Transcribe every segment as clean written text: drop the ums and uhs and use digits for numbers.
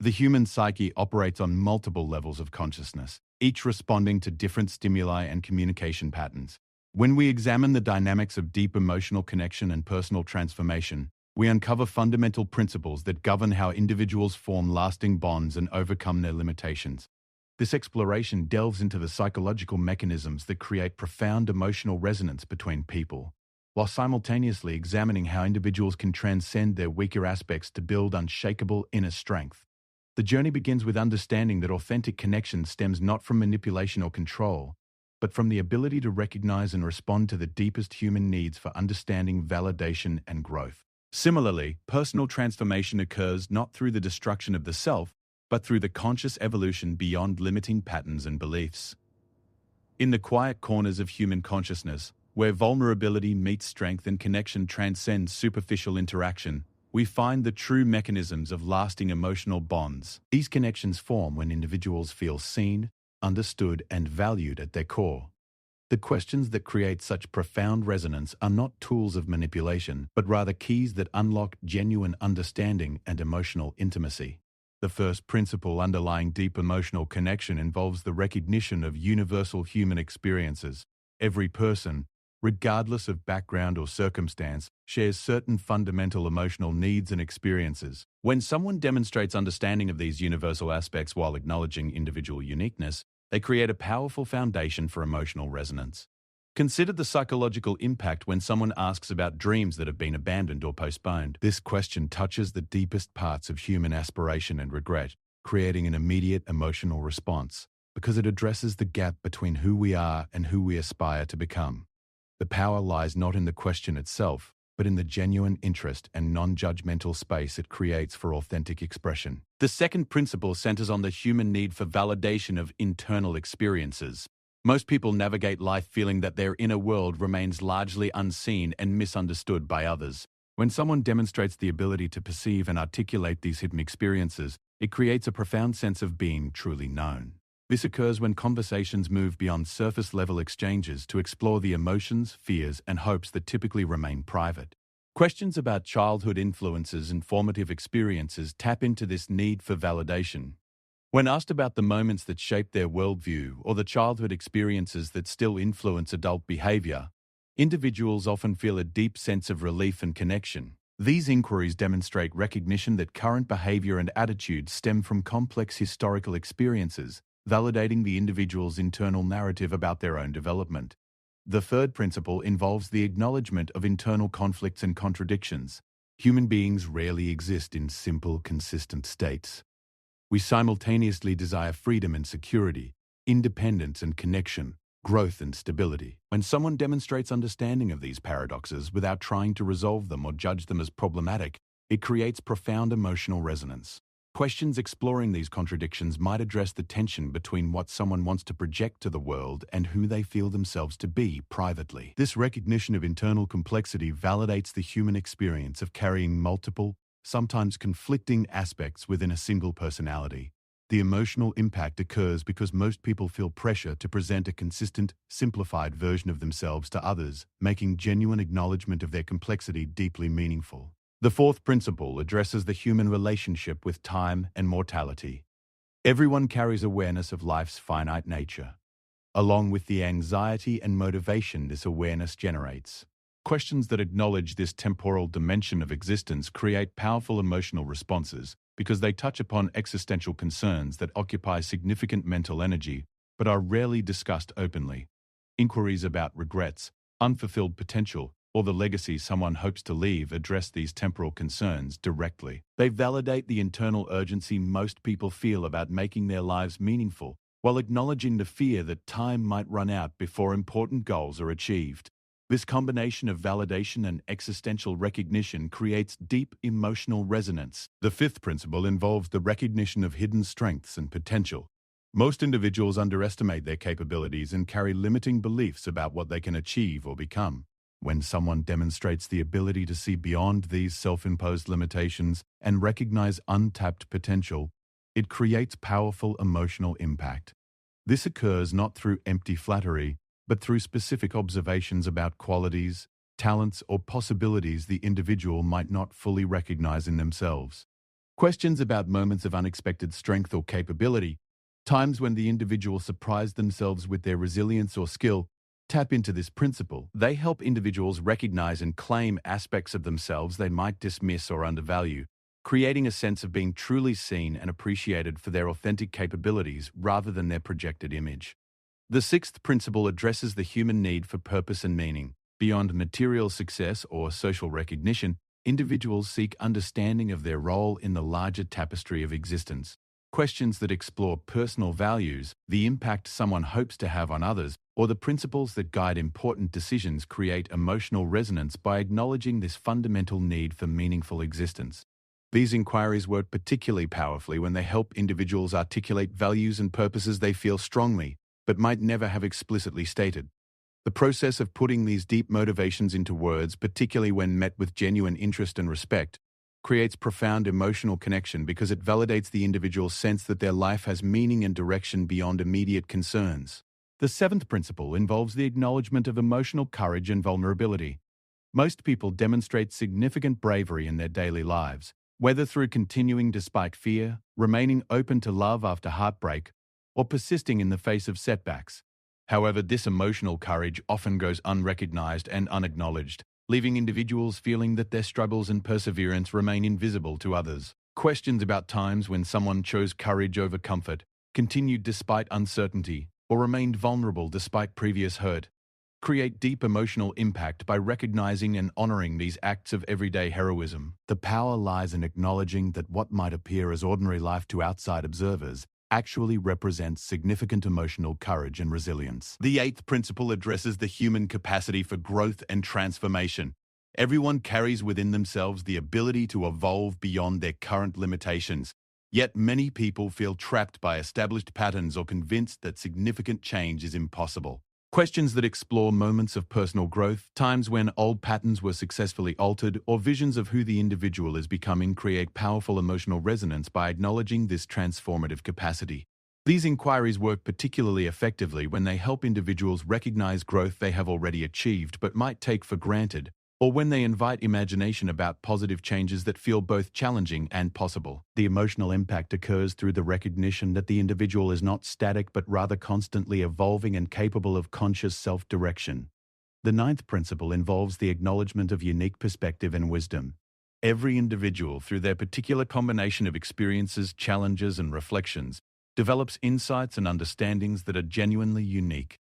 The human psyche operates on multiple levels of consciousness, each responding to different stimuli and communication patterns. When we examine the dynamics of deep emotional connection and personal transformation, we uncover fundamental principles that govern how individuals form lasting bonds and overcome their limitations. This exploration delves into the psychological mechanisms that create profound emotional resonance between people, while simultaneously examining how individuals can transcend their weaker aspects to build unshakable inner strength. The journey begins with understanding that authentic connection stems not from manipulation or control, but from the ability to recognize and respond to the deepest human needs for understanding, validation, and growth. Similarly, personal transformation occurs not through the destruction of the self, but through the conscious evolution beyond limiting patterns and beliefs. In the quiet corners of human consciousness, where vulnerability meets strength and connection transcends superficial interaction, we find the true mechanisms of lasting emotional bonds. These connections form when individuals feel seen, understood, and valued at their core. The questions that create such profound resonance are not tools of manipulation, but rather keys that unlock genuine understanding and emotional intimacy. The first principle underlying deep emotional connection involves the recognition of universal human experiences. Every person, regardless of background or circumstance, shares certain fundamental emotional needs and experiences. When someone demonstrates understanding of these universal aspects while acknowledging individual uniqueness, they create a powerful foundation for emotional resonance. Consider the psychological impact when someone asks about dreams that have been abandoned or postponed. This question touches the deepest parts of human aspiration and regret, creating an immediate emotional response, because it addresses the gap between who we are and who we aspire to become. The power lies not in the question itself, but in the genuine interest and non-judgmental space it creates for authentic expression. The second principle centers on the human need for validation of internal experiences. Most people navigate life feeling that their inner world remains largely unseen and misunderstood by others. When someone demonstrates the ability to perceive and articulate these hidden experiences, it creates a profound sense of being truly known. This occurs when conversations move beyond surface-level exchanges to explore the emotions, fears, and hopes that typically remain private. Questions about childhood influences and formative experiences tap into this need for validation. When asked about the moments that shaped their worldview or the childhood experiences that still influence adult behavior, individuals often feel a deep sense of relief and connection. These inquiries demonstrate recognition that current behavior and attitudes stem from complex historical experiences, validating the individual's internal narrative about their own development. The third principle involves the acknowledgement of internal conflicts and contradictions. Human beings rarely exist in simple, consistent states. We simultaneously desire freedom and security, independence and connection, growth and stability. When someone demonstrates understanding of these paradoxes without trying to resolve them or judge them as problematic, it creates profound emotional resonance. Questions exploring these contradictions might address the tension between what someone wants to project to the world and who they feel themselves to be privately. This recognition of internal complexity validates the human experience of carrying multiple, sometimes conflicting aspects within a single personality. The emotional impact occurs because most people feel pressure to present a consistent, simplified version of themselves to others, making genuine acknowledgement of their complexity deeply meaningful. The fourth principle addresses the human relationship with time and mortality. Everyone carries awareness of life's finite nature, along with the anxiety and motivation this awareness generates. Questions that acknowledge this temporal dimension of existence create powerful emotional responses because they touch upon existential concerns that occupy significant mental energy but are rarely discussed openly. Inquiries about regrets, unfulfilled potential, or the legacy someone hopes to leave address these temporal concerns directly. They validate the internal urgency most people feel about making their lives meaningful, while acknowledging the fear that time might run out before important goals are achieved. This combination of validation and existential recognition creates deep emotional resonance. The fifth principle involves the recognition of hidden strengths and potential. Most individuals underestimate their capabilities and carry limiting beliefs about what they can achieve or become. When someone demonstrates the ability to see beyond these self-imposed limitations and recognize untapped potential, it creates powerful emotional impact. This occurs not through empty flattery, but through specific observations about qualities, talents, or possibilities the individual might not fully recognize in themselves. Questions about moments of unexpected strength or capability, times when the individual surprised themselves with their resilience or skill, tap into this principle. They help individuals recognize and claim aspects of themselves they might dismiss or undervalue, creating a sense of being truly seen and appreciated for their authentic capabilities rather than their projected image. The sixth principle addresses the human need for purpose and meaning. Beyond material success or social recognition, individuals seek understanding of their role in the larger tapestry of existence. Questions that explore personal values, the impact someone hopes to have on others, or the principles that guide important decisions create emotional resonance by acknowledging this fundamental need for meaningful existence. These inquiries work particularly powerfully when they help individuals articulate values and purposes they feel strongly, but might never have explicitly stated. The process of putting these deep motivations into words, particularly when met with genuine interest and respect, creates profound emotional connection because it validates the individual's sense that their life has meaning and direction beyond immediate concerns. The seventh principle involves the acknowledgement of emotional courage and vulnerability. Most people demonstrate significant bravery in their daily lives, whether through continuing despite fear, remaining open to love after heartbreak, or persisting in the face of setbacks. However, this emotional courage often goes unrecognized and unacknowledged, leaving individuals feeling that their struggles and perseverance remain invisible to others. Questions about times when someone chose courage over comfort, continued despite uncertainty, or remained vulnerable despite previous hurt, create deep emotional impact by recognizing and honoring these acts of everyday heroism. The power lies in acknowledging that what might appear as ordinary life to outside observers actually represents significant emotional courage and resilience. The eighth principle addresses the human capacity for growth and transformation. Everyone carries within themselves the ability to evolve beyond their current limitations. Yet many people feel trapped by established patterns or convinced that significant change is impossible. Questions that explore moments of personal growth, times when old patterns were successfully altered, or visions of who the individual is becoming create powerful emotional resonance by acknowledging this transformative capacity. These inquiries work particularly effectively when they help individuals recognize growth they have already achieved but might take for granted, or when they invite imagination about positive changes that feel both challenging and possible. The emotional impact occurs through the recognition that the individual is not static but rather constantly evolving and capable of conscious self-direction. The ninth principle involves the acknowledgement of unique perspective and wisdom. Every individual, through their particular combination of experiences, challenges, and reflections, develops insights and understandings that are genuinely unique.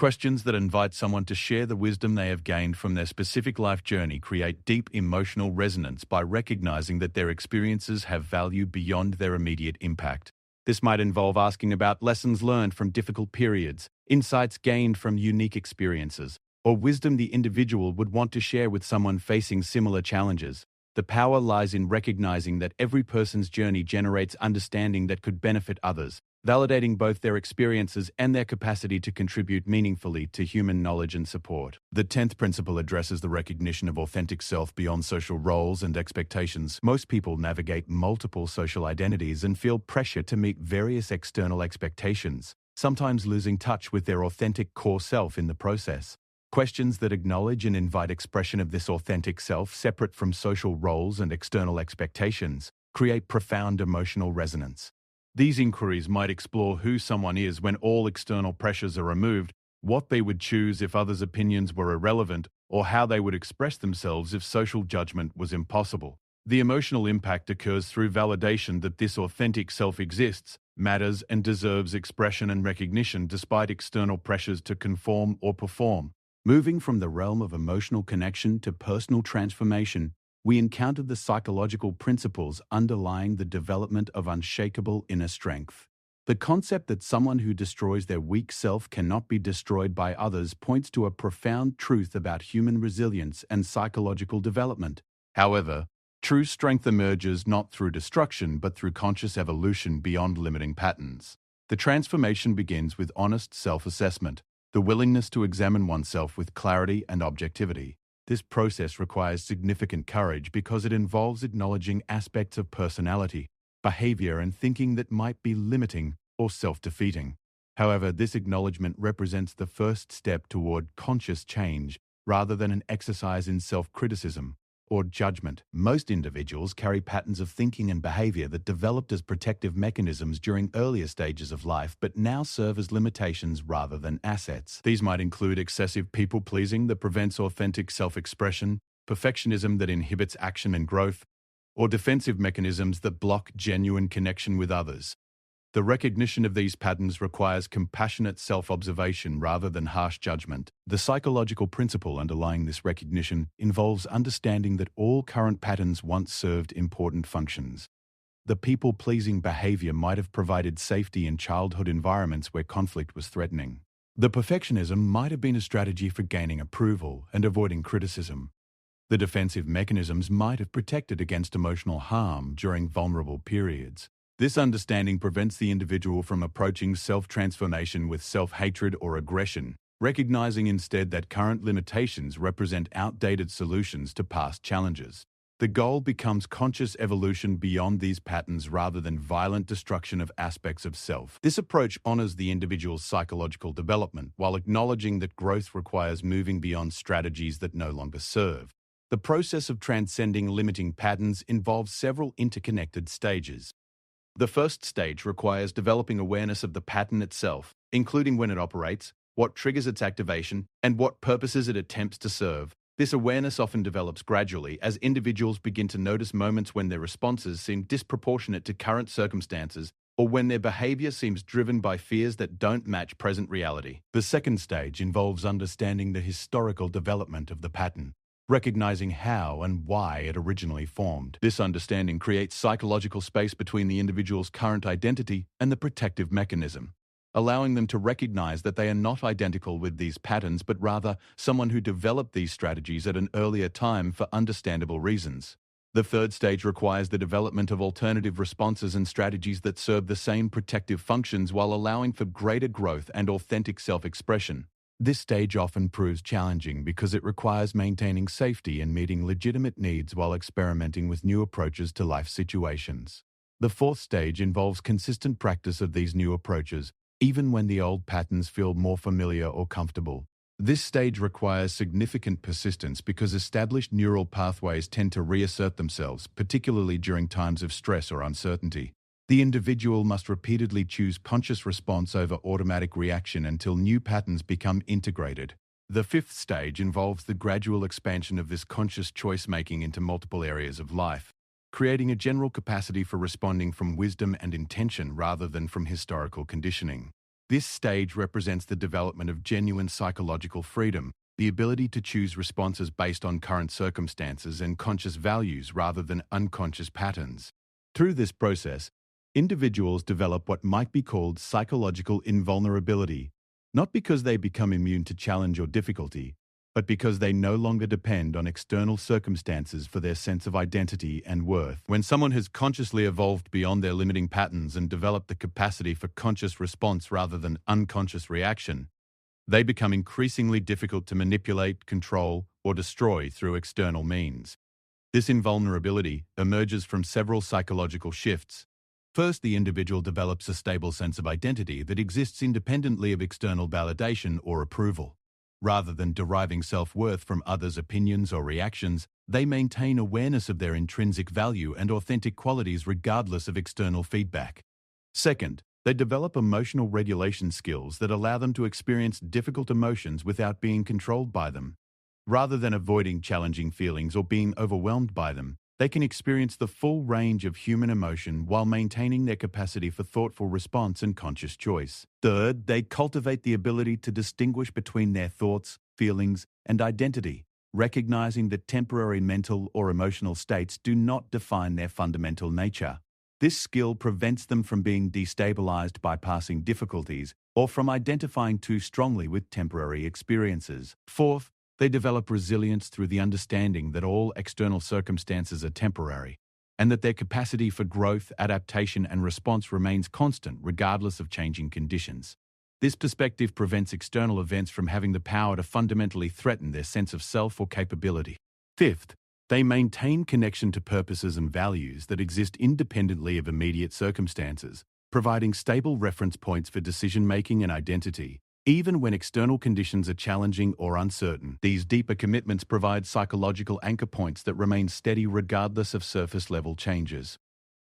Questions that invite someone to share the wisdom they have gained from their specific life journey create deep emotional resonance by recognizing that their experiences have value beyond their immediate impact. This might involve asking about lessons learned from difficult periods, insights gained from unique experiences, or wisdom the individual would want to share with someone facing similar challenges. The power lies in recognizing that every person's journey generates understanding that could benefit others, validating both their experiences and their capacity to contribute meaningfully to human knowledge and support. The 10th principle addresses the recognition of authentic self beyond social roles and expectations. Most people navigate multiple social identities and feel pressure to meet various external expectations, sometimes losing touch with their authentic core self in the process. Questions that acknowledge and invite expression of this authentic self separate from social roles and external expectations create profound emotional resonance. These inquiries might explore who someone is when all external pressures are removed, what they would choose if others' opinions were irrelevant, or how they would express themselves if social judgment was impossible. The emotional impact occurs through validation that this authentic self exists, matters, and deserves expression and recognition despite external pressures to conform or perform. Moving from the realm of emotional connection to personal transformation, we encountered the psychological principles underlying the development of unshakable inner strength. The concept that someone who destroys their weak self cannot be destroyed by others points to a profound truth about human resilience and psychological development. However, true strength emerges not through destruction but through conscious evolution beyond limiting patterns. The transformation begins with honest self-assessment, the willingness to examine oneself with clarity and objectivity. This process requires significant courage because it involves acknowledging aspects of personality, behavior, and thinking that might be limiting or self-defeating. However, this acknowledgement represents the first step toward conscious change rather than an exercise in self-criticism. or judgment. Most individuals carry patterns of thinking and behavior that developed as protective mechanisms during earlier stages of life but now serve as limitations rather than assets. These might include excessive people-pleasing that prevents authentic self-expression, perfectionism that inhibits action and growth, or defensive mechanisms that block genuine connection with others. The recognition of these patterns requires compassionate self-observation rather than harsh judgment. The psychological principle underlying this recognition involves understanding that all current patterns once served important functions. The people-pleasing behavior might have provided safety in childhood environments where conflict was threatening. The perfectionism might have been a strategy for gaining approval and avoiding criticism. The defensive mechanisms might have protected against emotional harm during vulnerable periods. This understanding prevents the individual from approaching self-transformation with self-hatred or aggression, recognizing instead that current limitations represent outdated solutions to past challenges. The goal becomes conscious evolution beyond these patterns rather than violent destruction of aspects of self. This approach honors the individual's psychological development while acknowledging that growth requires moving beyond strategies that no longer serve. The process of transcending limiting patterns involves several interconnected stages. The first stage requires developing awareness of the pattern itself, including when it operates, what triggers its activation, and what purposes it attempts to serve. This awareness often develops gradually as individuals begin to notice moments when their responses seem disproportionate to current circumstances or when their behavior seems driven by fears that don't match present reality. The second stage involves understanding the historical development of the pattern, recognizing how and why it originally formed. This understanding creates psychological space between the individual's current identity and the protective mechanism, allowing them to recognize that they are not identical with these patterns but rather someone who developed these strategies at an earlier time for understandable reasons. The third stage requires the development of alternative responses and strategies that serve the same protective functions while allowing for greater growth and authentic self-expression. This stage often proves challenging because it requires maintaining safety and meeting legitimate needs while experimenting with new approaches to life situations. The fourth stage involves consistent practice of these new approaches, even when the old patterns feel more familiar or comfortable. This stage requires significant persistence because established neural pathways tend to reassert themselves, particularly during times of stress or uncertainty. The individual must repeatedly choose conscious response over automatic reaction until new patterns become integrated. The fifth stage involves the gradual expansion of this conscious choice-making into multiple areas of life, creating a general capacity for responding from wisdom and intention rather than from historical conditioning. This stage represents the development of genuine psychological freedom, the ability to choose responses based on current circumstances and conscious values rather than unconscious patterns. Through this process, individuals develop what might be called psychological invulnerability, not because they become immune to challenge or difficulty, but because they no longer depend on external circumstances for their sense of identity and worth. When someone has consciously evolved beyond their limiting patterns and developed the capacity for conscious response rather than unconscious reaction, they become increasingly difficult to manipulate, control, or destroy through external means. This invulnerability emerges from several psychological shifts. First, the individual develops a stable sense of identity that exists independently of external validation or approval. Rather than deriving self-worth from others' opinions or reactions, they maintain awareness of their intrinsic value and authentic qualities regardless of external feedback. Second, they develop emotional regulation skills that allow them to experience difficult emotions without being controlled by them. Rather than avoiding challenging feelings or being overwhelmed by them, they can experience the full range of human emotion while maintaining their capacity for thoughtful response and conscious choice. Third, they cultivate the ability to distinguish between their thoughts, feelings, and identity, recognizing that temporary mental or emotional states do not define their fundamental nature. This skill prevents them from being destabilized by passing difficulties or from identifying too strongly with temporary experiences. Fourth, they develop resilience through the understanding that all external circumstances are temporary, and that their capacity for growth, adaptation, and response remains constant regardless of changing conditions. This perspective prevents external events from having the power to fundamentally threaten their sense of self or capability. Fifth, they maintain connection to purposes and values that exist independently of immediate circumstances, providing stable reference points for decision-making and identity. even when external conditions are challenging or uncertain. These deeper commitments provide psychological anchor points that remain steady regardless of surface-level changes.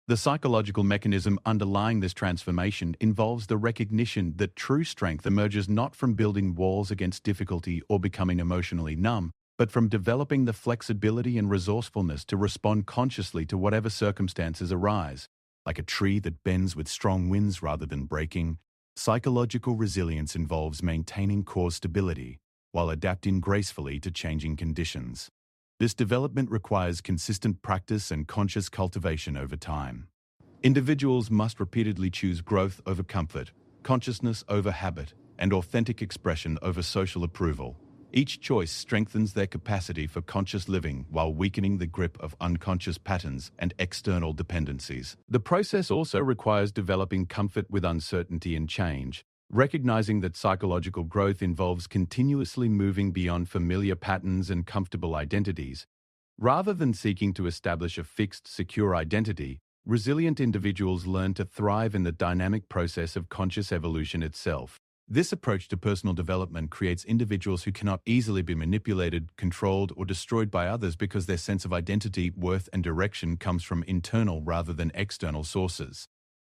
The psychological mechanism underlying this transformation involves the recognition that true strength emerges not from building walls against difficulty or becoming emotionally numb, but from developing the flexibility and resourcefulness to respond consciously to whatever circumstances arise. Like a tree that bends with strong winds rather than breaking, psychological resilience involves maintaining core stability while adapting gracefully to changing conditions. This development requires consistent practice and conscious cultivation over time. Individuals must repeatedly choose growth over comfort, consciousness over habit, and authentic expression over social approval. Each choice strengthens their capacity for conscious living while weakening the grip of unconscious patterns and external dependencies. The process also requires developing comfort with uncertainty and change, recognizing that psychological growth involves continuously moving beyond familiar patterns and comfortable identities. Rather than seeking to establish a fixed, secure identity, resilient individuals learn to thrive in the dynamic process of conscious evolution itself. This approach to personal development creates individuals who cannot easily be manipulated, controlled, or destroyed by others because their sense of identity, worth, and direction comes from internal rather than external sources.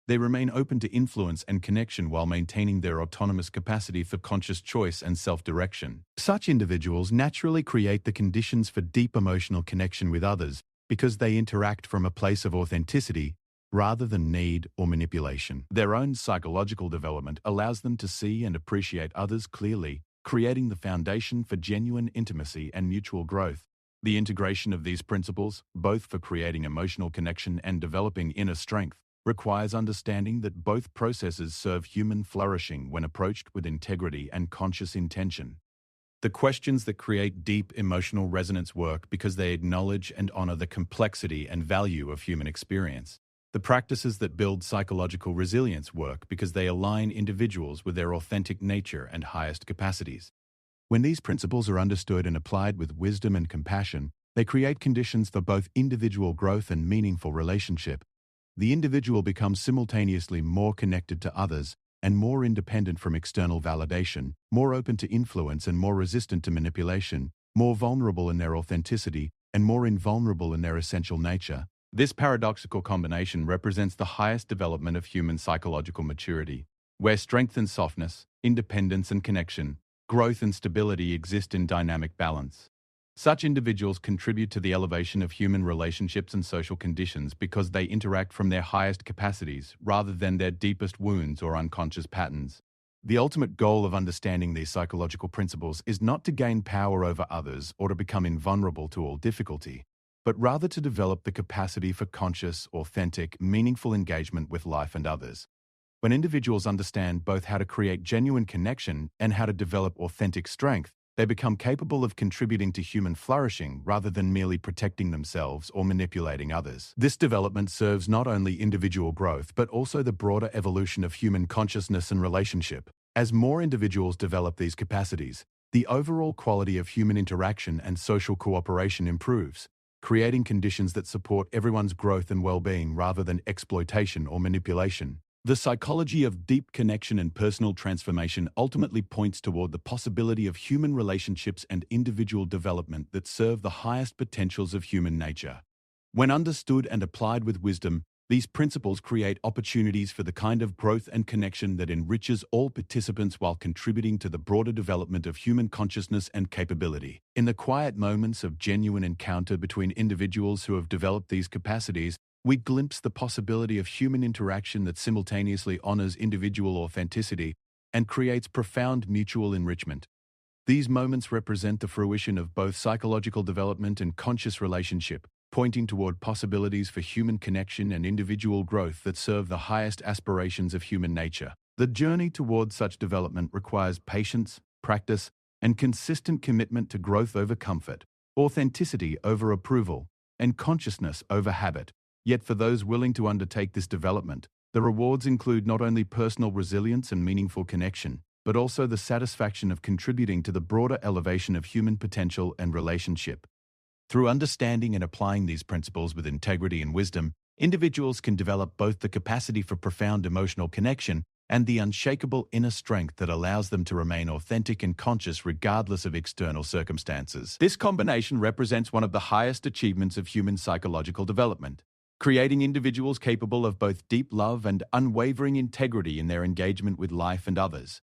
They remain open to influence and connection while maintaining their autonomous capacity for conscious choice and self-direction. Such individuals naturally create the conditions for deep emotional connection with others because they interact from a place of authenticity rather than need or manipulation. Their own psychological development allows them to see and appreciate others clearly, creating the foundation for genuine intimacy and mutual growth. The integration of these principles, both for creating emotional connection and developing inner strength, requires understanding that both processes serve human flourishing when approached with integrity and conscious intention. The questions that create deep emotional resonance work because they acknowledge and honor the complexity and value of human experience. The practices that build psychological resilience work because they align individuals with their authentic nature and highest capacities. When these principles are understood and applied with wisdom and compassion, they create conditions for both individual growth and meaningful relationship. The individual becomes simultaneously more connected to others and more independent from external validation, more open to influence and more resistant to manipulation, more vulnerable in their authenticity and more invulnerable in their essential nature. This paradoxical combination represents the highest development of human psychological maturity, where strength and softness, independence and connection, growth and stability exist in dynamic balance. Such individuals contribute to the elevation of human relationships and social conditions because they interact from their highest capacities rather than their deepest wounds or unconscious patterns. The ultimate goal of understanding these psychological principles is not to gain power over others or to become invulnerable to all difficulty, but rather to develop the capacity for conscious, authentic, meaningful engagement with life and others. When individuals understand both how to create genuine connection and how to develop authentic strength, they become capable of contributing to human flourishing rather than merely protecting themselves or manipulating others. This development serves not only individual growth but also the broader evolution of human consciousness and relationship. As more individuals develop these capacities, the overall quality of human interaction and social cooperation improves, creating conditions that support everyone's growth and well-being rather than exploitation or manipulation. The psychology of deep connection and personal transformation ultimately points toward the possibility of human relationships and individual development that serve the highest potentials of human nature. When understood and applied with wisdom, these principles create opportunities for the kind of growth and connection that enriches all participants while contributing to the broader development of human consciousness and capability. In the quiet moments of genuine encounter between individuals who have developed these capacities, we glimpse the possibility of human interaction that simultaneously honors individual authenticity and creates profound mutual enrichment. These moments represent the fruition of both psychological development and conscious relationship, pointing toward possibilities for human connection and individual growth that serve the highest aspirations of human nature. The journey toward such development requires patience, practice, and consistent commitment to growth over comfort, authenticity over approval, and consciousness over habit. Yet for those willing to undertake this development, the rewards include not only personal resilience and meaningful connection, but also the satisfaction of contributing to the broader elevation of human potential and relationship. Through understanding and applying these principles with integrity and wisdom, individuals can develop both the capacity for profound emotional connection and the unshakable inner strength that allows them to remain authentic and conscious regardless of external circumstances. This combination represents one of the highest achievements of human psychological development, creating individuals capable of both deep love and unwavering integrity in their engagement with life and others.